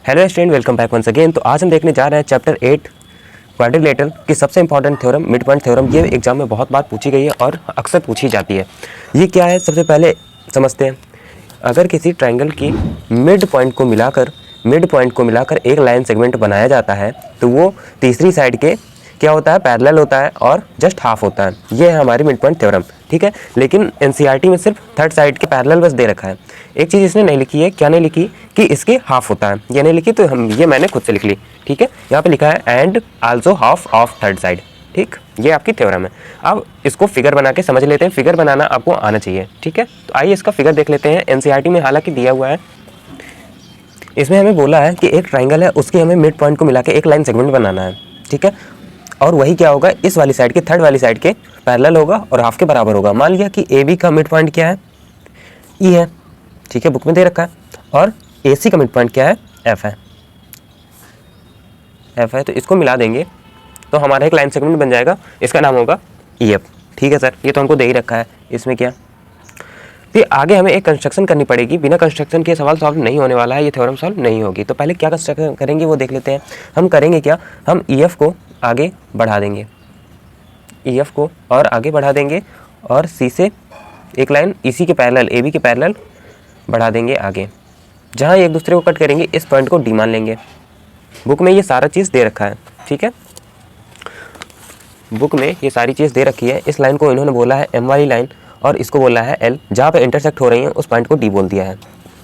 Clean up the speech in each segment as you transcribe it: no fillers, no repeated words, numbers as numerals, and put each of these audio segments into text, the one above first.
Hello student, welcome back once again. तो आज हम देखने जा रहे हैं चैप्टर 8 क्वाड्रिलेटरल की सबसे important theorem mid point theorem. ये एग्जाम में बहुत बार पूछी गई है और अक्सर पूछी जाती है। ये क्या है सबसे पहले समझते हैं। अगर किसी ट्रायंगल की मिड पॉइंट को मिलाकर एक लाइन सेगमेंट बनाया जाता है तो वो तीसरी साइड के क्या होता है, पैरेलल होता है और जस्ट हाफ होता है। ये है हमारी मिड पॉइंट थ्योरम, ठीक है। लेकिन एनसीईआरटी में सिर्फ थर्ड साइड के पैरेलल बस दे रखा है। एक चीज़ इसने नहीं लिखी है, क्या नहीं लिखी कि इसके हाफ होता है, ये नहीं लिखी, तो ये मैंने खुद से लिख ली, ठीक है। यहाँ पे लिखा है and also half of third side, ठीक। ये आपकी थ्योरम है। अब इसको फिगर बना के समझ लेते हैं। फिगर बनाना आपको आना चाहिए, ठीक है। तो आइए इसका फिगर देख लेते हैं। एनसीईआरटी में हालांकि दिया हुआ है, इसमें हमें बोला है कि एक ट्राइंगल है, उसकी हमें मिड पॉइंट को मिला के एक लाइन सेगमेंट बनाना है, ठीक है। और वही क्या होगा, इस वाली साइड के थर्ड वाली साइड के पैरेलल होगा और हाफ के बराबर होगा। मान लिया कि ए बी का मिड पॉइंट क्या है, ई है, ठीक है, बुक में दे रखा है। और ए सी का मिड पॉइंट क्या है, एफ है, एफ है। तो इसको मिला देंगे तो हमारा एक लाइन सेगमेंट बन जाएगा, इसका नाम होगा ई एफ, ठीक है सर। ये तो हमको दे ही रखा है। इसमें क्या, फिर आगे हमें एक कंस्ट्रक्शन करनी पड़ेगी। बिना कंस्ट्रक्शन के सवाल सॉल्व नहीं होने वाला है, ये थ्योरम सॉल्व नहीं होगी। तो पहले क्या कंस्ट्रक्शन करेंगे वो देख लेते हैं। हम करेंगे क्या, हम ई एफ को आगे बढ़ा देंगे, ई एफ को और आगे बढ़ा देंगे और सी से एक लाइन इसी के पैरेलल, ए बी के पैरेलल बढ़ा देंगे आगे। जहाँ एक दूसरे को कट करेंगे इस पॉइंट को डी मान लेंगे। बुक में ये सारा चीज़ दे रखा है, ठीक है। बुक में ये सारी चीज़ दे रखी है। इस लाइन को इन्होंने बोला है एम वाली लाइन और इसको बोला है एल। जहाँ पे इंटरसेक्ट हो रही है उस पॉइंट को डी बोल दिया है।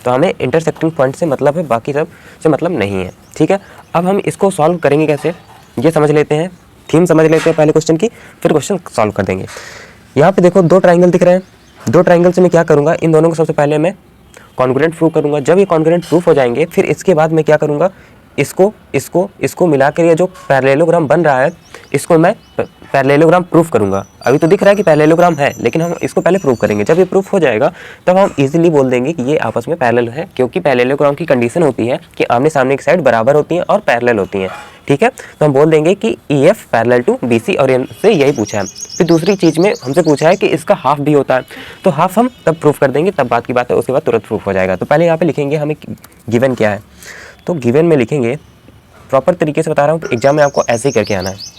तो हमें इंटरसेक्टिंग पॉइंट से मतलब है, बाकी सब से मतलब नहीं है, ठीक है। अब हम इसको सॉल्व करेंगे कैसे, ये समझ लेते हैं। थीम समझ लेते हैं पहले क्वेश्चन की, फिर क्वेश्चन सॉल्व कर देंगे। यहाँ पे देखो दो ट्राइंगल दिख रहे हैं। दो ट्राइंगल से मैं क्या करूँगा, इन दोनों को सबसे पहले मैं कॉन्ग्रुएंट प्रूव करूँगा। जब ये कॉन्ग्रुएंट प्रूफ हो जाएंगे फिर इसके बाद मैं क्या करूँगा, इसको मिलाकर ये जो पैरेललोग्राम बन रहा है इसको मैं पैरेललोग्राम प्रूफ करूंगा। अभी तो दिख रहा है कि पैरेललोग्राम है, लेकिन हम इसको पहले प्रूफ करेंगे। जब ये प्रूफ हो जाएगा तब हम इजीली बोल देंगे कि ये आपस में पैरेलल है, क्योंकि पैरेललोग्राम की कंडीशन होती है कि आमने सामने की साइड बराबर होती हैं और पैरेलल होती हैं, ठीक है। तो हम बोल देंगे कि E F parallel to B C, और इनसे यही पूछा है। फिर दूसरी चीज़ में हमसे पूछा है कि इसका हाफ भी होता है, तो हाफ हम तब प्रूफ कर देंगे, तब बात की बात है, उसके बाद तुरंत प्रूफ हो जाएगा। तो पहले यहाँ पे लिखेंगे हमें गिवन क्या है। तो गिवन में लिखेंगे, प्रॉपर तरीके से बता रहा हूँ, तो एग्जाम में आपको ऐसे ही करके आना है।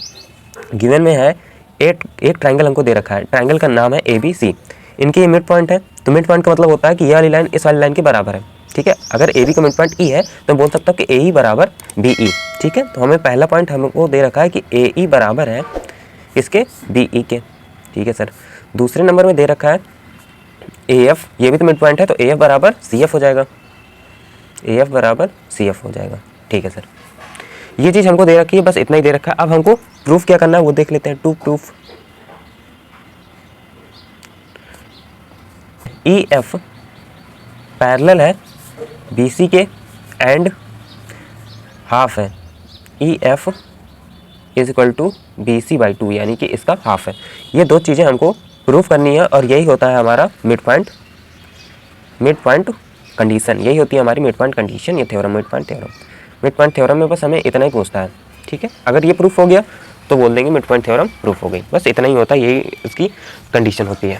गिवन में है एक ट्राइंगल हमको दे रखा है, ट्राइंगल का नाम है ए बी सी। इनके ये मिड पॉइंट है, तो मिड पॉइंट का मतलब होता है कि ये वाली लाइन इस वाली लाइन के बराबर है, ठीक है। अगर ए बी का मिड पॉइंट ई है तो बोल सकता हूँ कि ए ई बराबर बी ई, ठीक है। तो हमें पहला पॉइंट हमको दे रखा है कि ए ई बराबर है इसके बी ई के, ठीक है सर। दूसरे नंबर में दे रखा है ए एफ, ये भी तो मिड पॉइंट है, तो ए एफ बराबर सी एफ हो जाएगा, ए एफ बराबर सी एफ हो जाएगा, ठीक है सर। ये चीज़ हमको दे रखी है, बस इतना ही दे रखा है। अब हमको प्रूफ क्या करना है वो देख लेते हैं। To proof E F parallel है बी सी के एंड हाफ है E F is equal to B C by two, यानी कि इसका हाफ है। ये दो चीज़ें हमको प्रूफ करनी है और यही होता है हमारा मिड पॉइंट कंडीशन। यही होती है हमारी मिड पॉइंट कंडीशन, ये थ्योरम मिड पॉइंट थ्योरम में बस हमें इतना ही पूछता है, ठीक है। अगर ये प्रूफ हो गया तो बोल देंगे मिड पॉइंट थ्योरम प्रूफ हो गई, बस इतना ही होता है, यही इसकी कंडीशन होती है।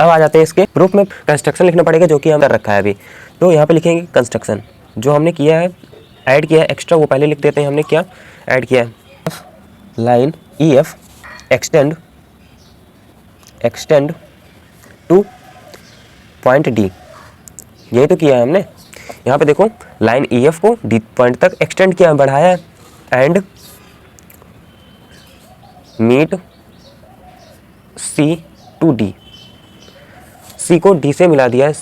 अब आ जाते हैं इसके प्रूफ में। कंस्ट्रक्शन लिखना पड़ेगा जो कि हमने रखा है अभी। तो यहाँ पे लिखेंगे कंस्ट्रक्शन, जो हमने किया है, ऐड किया है एक्स्ट्रा, वो पहले लिख देते हैं। हमने क्या ऐड किया है, line E F extend to point D, यही तो किया है हमने। यहाँ पे देखो लाइन ई एफ को डी पॉइंट तक एक्सटेंड किया, बढ़ाया है, and meet C to D, C को डी से मिला दिया है,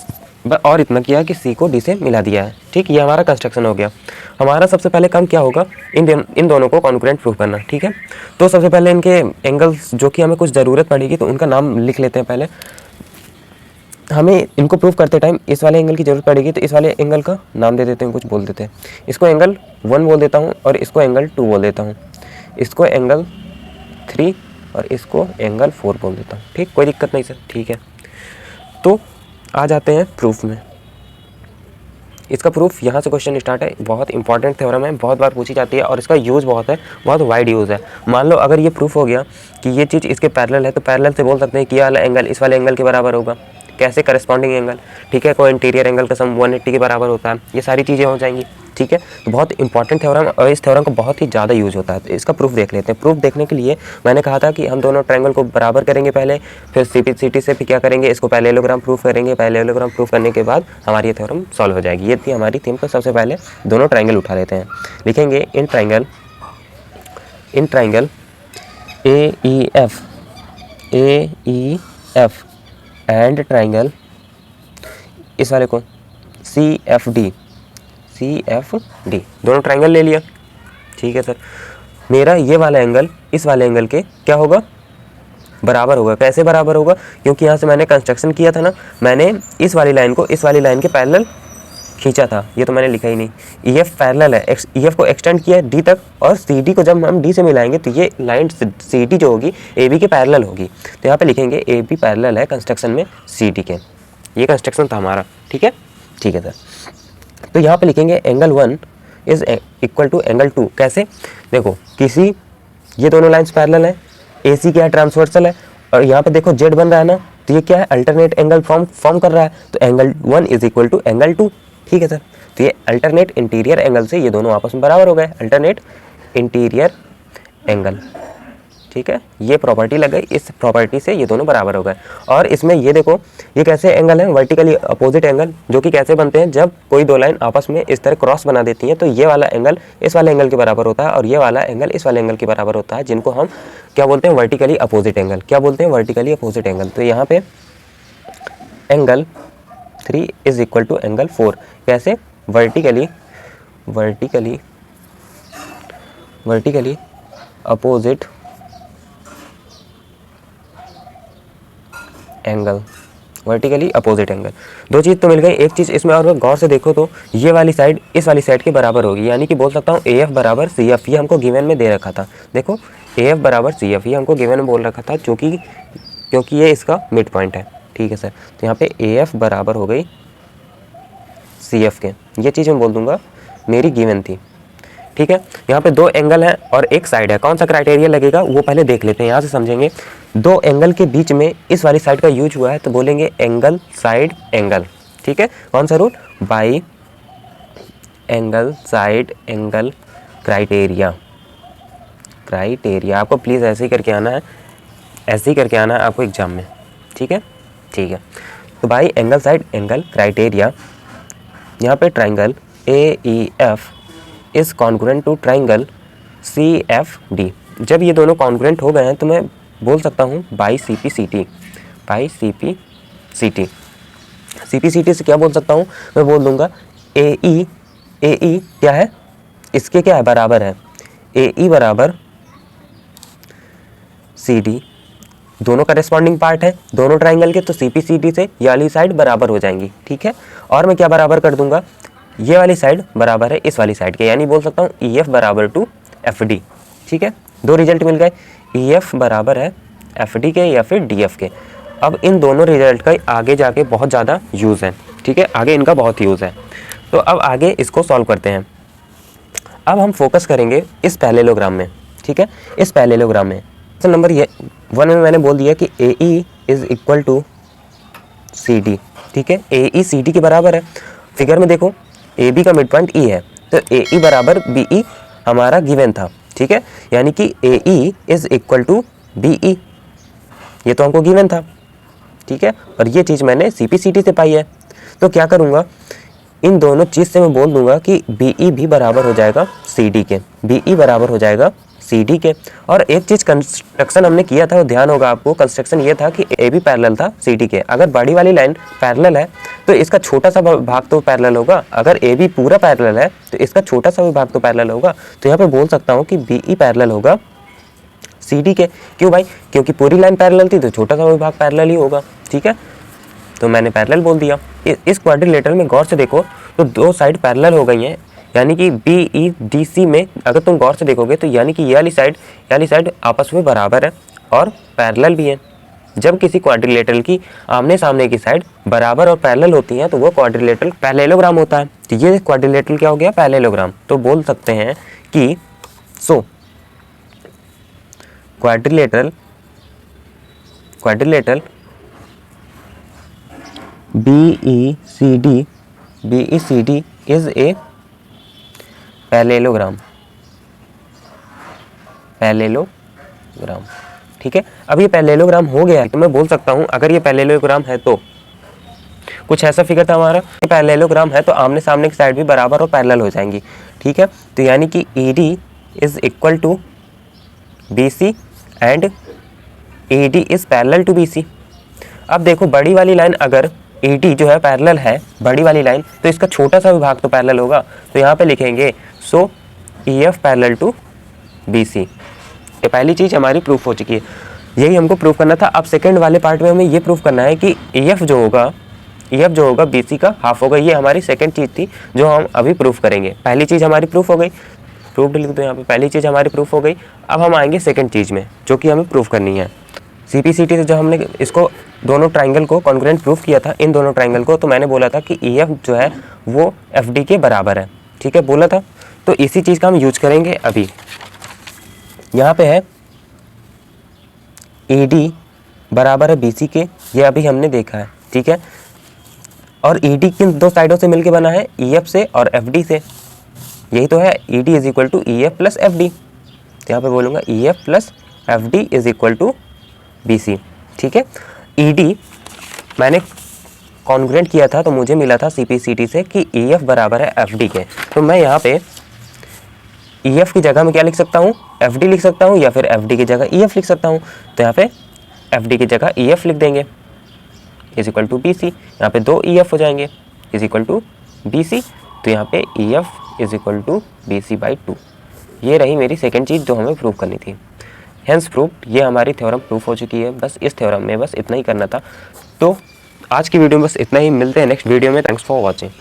और इतना किया कि सी को डी से मिला दिया है, ठीक। ये हमारा कंस्ट्रक्शन हो गया। हमारा सबसे पहले काम क्या होगा, इन दोनों को कॉन्ग्रुएंट प्रूफ करना, ठीक है। तो सबसे पहले इनके एंगल्स जो कि हमें कुछ ज़रूरत पड़ेगी तो उनका नाम लिख लेते हैं पहले। हमें इनको प्रूफ करते टाइम इस वाले एंगल की ज़रूरत पड़ेगी, तो इस वाले एंगल का नाम दे देते हैं, कुछ बोल देते हैं। इसको एंगल 1 बोल देता हूँ और इसको एंगल 2 बोल देता हूँ, इसको एंगल 3 और इसको एंगल 4 बोल देता हूँ, ठीक। कोई दिक्कत नहीं सर, ठीक है। तो आ जाते हैं प्रूफ में। इसका प्रूफ यहाँ से क्वेश्चन स्टार्ट है। बहुत इंपॉर्टेंट थ्योरम है, बहुत बार पूछी जाती है और इसका यूज़ बहुत है, बहुत वाइड यूज़ है। मान लो अगर ये प्रूफ हो गया कि ये चीज़ इसके पैरेलल है, तो पैरेलल से बोल सकते हैं कि ये वाला एंगल इस वाले एंगल के बराबर होगा। कैसे, करस्पॉन्डिंग एंगल, ठीक है। कोई इंटीरियर एंगल का सम 180 के बराबर होता है। ये सारी चीज़ें हो जाएंगी, ठीक। ठीक है। तो बहुत इंपॉर्टेंट थ्योरम और इस थ्योरम का बहुत ही ज़्यादा यूज होता है। तो इसका प्रूफ देख लेते हैं। प्रूफ देखने के लिए मैंने कहा था कि हम दोनों ट्रायंगल को बराबर करेंगे पहले, फिर सीपी से भी क्या करेंगे, इसको पैरेललोग्राम प्रूफ करेंगे। पैरेललोग्राम प्रूफ करने के बाद हमारी ये थ्योरम सॉल्व हो जाएगी। ये थी हमारी थीम। तो सबसे पहले दोनों ट्रायंगल उठा लेते हैं। लिखेंगे in triangle AEF and triangle इस वाले को CFD दोनों ट्रायंगल ले लिया, ठीक है सर। मेरा ये वाला एंगल इस वाले एंगल के क्या होगा, बराबर होगा। कैसे बराबर होगा, क्योंकि यहाँ से मैंने कंस्ट्रक्शन किया था ना, मैंने इस वाली लाइन को इस वाली लाइन के पैरेलल खींचा था। ये तो मैंने लिखा ही नहीं। EF पैरेलल है, EF को एक्सटेंड किया है D तक, और CD को जब हम D से मिलाएंगे तो ये लाइन CD जो होगी AB के पैरेलल होगी। तो यहाँ पे लिखेंगे AB पैरेलल है कंस्ट्रक्शन में CD के। ये कंस्ट्रक्शन था हमारा, ठीक है सर। तो यहाँ पे लिखेंगे angle 1 is equal to angle 2। कैसे, देखो किसी ये दोनों लाइन्स पैरेलल है, AC क्या है, ट्रांसवर्सल है, और यहाँ पे देखो Z बन रहा है ना, तो ये क्या है, अल्टरनेट एंगल फॉर्म कर रहा है। तो angle 1 is equal to angle 2, ठीक है सर। तो ये अल्टरनेट इंटीरियर एंगल से ये दोनों आपस में बराबर हो गए, अल्टरनेट इंटीरियर एंगल, ठीक है। ये प्रॉपर्टी लग गई, इस प्रॉपर्टी से ये दोनों बराबर हो गए। और इसमें ये देखो ये कैसे एंगल है, वर्टिकली अपोजिट एंगल, जो कि कैसे बनते हैं, जब कोई दो लाइन आपस में इस तरह क्रॉस बना देती हैं तो ये वाला एंगल इस वाले एंगल के बराबर होता है और ये वाला एंगल इस वाले एंगल के बराबर होता है, जिनको हम क्या बोलते हैं, वर्टिकली अपोजिट एंगल। क्या बोलते हैं, वर्टिकली अपोजिट एंगल। तो यहाँ पे angle 3 is equal to angle 4। कैसे, vertically opposite angle, vertically opposite angle. दो चीज़ तो मिल गई। एक चीज़ इसमें और गौर से देखो तो ये वाली साइड इस वाली साइड के बराबर होगी, यानी कि बोल सकता हूँ AF बराबर CF। ये हमको गिवन में दे रखा था, देखो AF बराबर CF ये हमको गिवन में बोल रखा था, क्योंकि ये इसका मिड पॉइंट है, ठीक है सर। तो यहाँ पे AF बराबर हो गई CF के, ये चीज़ मैं बोल दूंगा मेरी गिवन थी, ठीक है। यहाँ पे दो एंगल है और एक साइड है, कौन सा क्राइटेरिया लगेगा वो पहले देख लेते हैं, यहाँ से समझेंगे। दो एंगल के बीच में इस वाली साइड का यूज हुआ है तो बोलेंगे एंगल साइड एंगल, ठीक है। कौन सा rule, by angle side angle criteria. आपको प्लीज़ ऐसे ही करके आना है, आपको एग्जाम में, ठीक है। तो by angle side angle criteria, यहाँ पे triangle AEF is congruent to triangle CFD। जब ये दोनों कॉन्ग्रुएंट हो गए हैं तो मैं बोल सकता हूँ बाई CPCT। CPCT से क्या बोल सकता हूँ, मैं बोल दूंगा AE क्या है, इसके क्या है, बराबर है AE बराबर CD। दोनों करेस्पॉन्डिंग पार्ट है दोनों ट्राइंगल के, तो CPCT से ये वाली साइड बराबर हो जाएंगी, ठीक है। और मैं क्या बराबर कर दूंगा, ये वाली साइड बराबर है इस वाली साइड के, यानी बोल सकता हूँ EF बराबर टू FD, ठीक है। दो रिजल्ट मिल गए, EF बराबर है FD के या फिर DF के। अब इन दोनों रिजल्ट का आगे जाके बहुत ज़्यादा यूज़ है, ठीक है, आगे इनका बहुत यूज़ है। तो अब आगे इसको सॉल्व करते हैं। अब हम फोकस करेंगे इस पैरेललोग्राम में, ठीक है। इस पैरेललोग्राम में नंबर 1 में मैंने बोल दिया कि AE is equal to CD, ठीक है। AE CD के बराबर है। फिगर में देखो AB का मिड पॉइंट E है, तो AE बराबर BE हमारा गिवन था, ठीक है। यानी कि AE is equal to BE, ये तो हमको गिवन था, ठीक है। और ये चीज़ मैंने CPCT से पाई है। तो क्या करूँगा, इन दोनों चीज़ से मैं बोल दूंगा कि BE भी बराबर हो जाएगा CD के, BE बराबर हो जाएगा CD के। और एक चीज़ कंस्ट्रक्शन हमने किया था, ध्यान होगा आपको, कंस्ट्रक्शन ये था कि AB पैरेलल था CD के। अगर बड़ी वाली लाइन पैरेलल है तो इसका छोटा सा भाग तो पैरेलल होगा, अगर AB पूरा पैरेलल है तो इसका छोटा सा भी भाग तो पैरेलल होगा। तो यहाँ पे बोल सकता हूँ कि BE पैरेलल होगा CD के। क्यों भाई, क्योंकि पूरी लाइन पैरेलल थी तो छोटा सा भी भाग पैरेलल ही होगा, ठीक है। तो मैंने पैरेलल बोल दिया। इस क्वाड्रिलेटरल में गौर से देखो तो दो साइड पैरेलल हो गई हैं, यानी कि BEDC में अगर तुम गौर से देखोगे तो यानी कि ये वाली साइड आपस में बराबर है और पैरेलल भी है। जब किसी क्वाड्रिलेटरल की आमने सामने की साइड बराबर और पैरेलल होती हैं तो वो क्वाड्रिलेटरल पैरेललोग्राम होता है। तो ये क्वाड्रिलेटरल क्या हो गया, पैरेललोग्राम। तो बोल सकते हैं कि quadrilateral BECD is a parallelogram, parallelogram, ठीक है। अब ये पैरेललोग्राम हो गया है तो मैं बोल सकता हूँ अगर ये पैरेललोग्राम है तो कुछ ऐसा फिगर था हमारा, पैरेललोग्राम है तो आमने सामने की साइड भी बराबर और पैरेलल हो जाएंगी, ठीक है। तो यानी कि ED is equal to BC and AD is parallel to BC। अब देखो बड़ी वाली लाइन अगर ED जो है पैरेलल है बड़ी वाली लाइन तो इसका छोटा सा विभाग तो पैरेलल होगा, तो यहाँ पे लिखेंगे सो EF पैरेलल टू BC। ये पहली चीज़ हमारी प्रूफ हो चुकी है, यही हमको प्रूफ करना था। अब सेकंड वाले पार्ट में हमें ये प्रूफ करना है कि EF जो होगा BC का हाफ होगा। ये हमारी सेकंड चीज़ थी जो हम अभी प्रूफ करेंगे। पहली चीज़ हमारी प्रूफ हो गई, प्रूफ लिख दो यहाँ पे, पहली चीज़ हमारी प्रूफ हो गई। अब हम आएंगे सेकंड चीज़ में जो कि हमें प्रूफ करनी है। CPCT से जो हमने इसको दोनों ट्राइंगल को कॉन्ग्रुएंट प्रूफ किया था, इन दोनों ट्राइंगल को, तो मैंने बोला था कि EF जो है वो FD के बराबर है, ठीक है, बोला था। तो इसी चीज़ का हम यूज करेंगे अभी। यहाँ पे है ED बराबर है BC के, ये अभी हमने देखा है, ठीक है। और ED किन दो साइडों से मिलके बना है, EF से और FD से, यही तो है। ED is equal to EF plus FD, तो यहाँ पे बोलूँगा EF plus FD is equal to BC, ठीक है। ED मैंने कॉन्ग्रुएंट किया था तो मुझे मिला था CPCT से कि EF बराबर है FD के, तो मैं यहाँ पे EF की जगह में क्या लिख सकता हूँ, FD लिख सकता हूँ, या फिर FD की जगह EF लिख सकता हूँ। तो यहाँ पे FD की जगह EF लिख देंगे इज इक्वल टू BC, यहाँ पे 2 EF हो जाएंगे इज इक्वल टू BC, तो यहाँ पे EF is equal to BC/2। ये रही मेरी सेकंड चीज़ जो हमें प्रूव करनी थी। हेंस प्रूव्ड, ये हमारी थ्योरम प्रूफ हो चुकी है। बस इस थ्योरम में बस इतना ही करना था। तो आज की वीडियो में बस इतना ही, मिलते हैं नेक्स्ट वीडियो में। Thanks for watching.